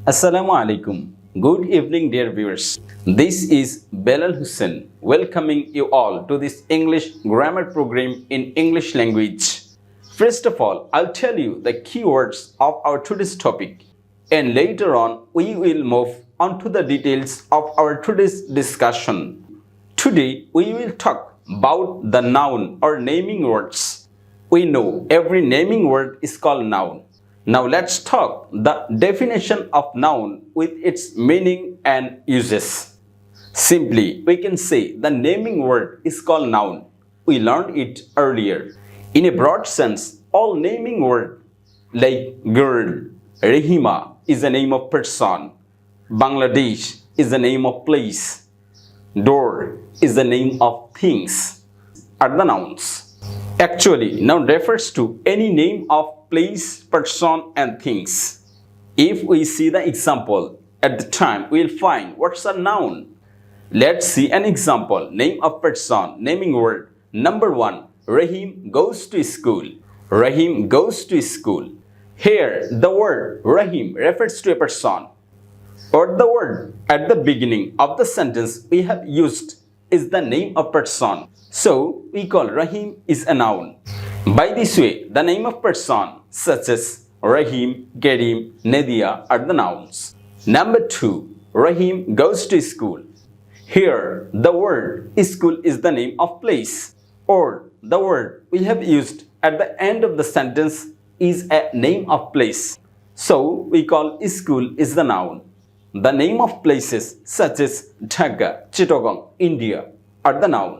Assalamu alaikum. Good evening, dear viewers. This is Belal Hussein welcoming you all to this English grammar program in English language. First of all, I'll tell you the keywords of our today's topic, and later on, we will move on to the details of our today's discussion. Today, we will talk about the noun or naming words. We know every naming word is called noun. Now let's talk the definition of noun with its meaning and uses. Simply, we can say the naming word is called noun. We learned it earlier. In a broad sense, all naming words like girl, Rahima is a name of person, Bangladesh is the name of place, door is the name of things are the nouns. Actually, noun refers to any name of place, person and things. If we see the example at the time, we will find what's a noun. Let's see an example. Name of person, naming word. Number 1, Rahim goes to school. Rahim goes to school. Here, the word Rahim refers to a person, or the word at the beginning of the sentence we have used is the name of person. So, we call Rahim is a noun. By this way, the name of person such as Rahim, Karim, Nadia are the nouns. Number 2, Rahim goes to school. Here, the word school is the name of place, or the word we have used at the end of the sentence is a name of place. So, we call school is the noun. The name of places such as Dhaka, Chittagong, India are the noun.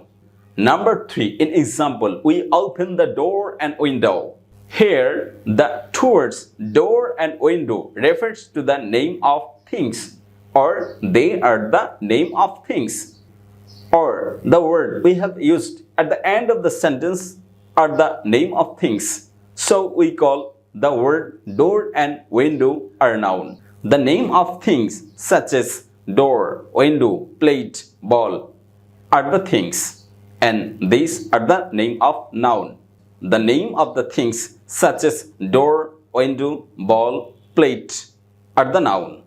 Number 3, in example, we open the door and window. Here, the two words door and window refers to the name of things, or they are the name of things, or the word we have used at the end of the sentence are the name of things. So we call the word door and window are noun. The name of things such as door, window, plate, ball are the things, and these are the name of noun. The name of the things such as door, window, ball, plate are the noun.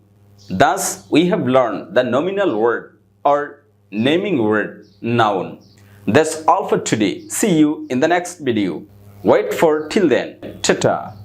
Thus, we have learned the nominal word or naming word noun. That's all for today. See you in the next video. Wait for till then. Ta-ta.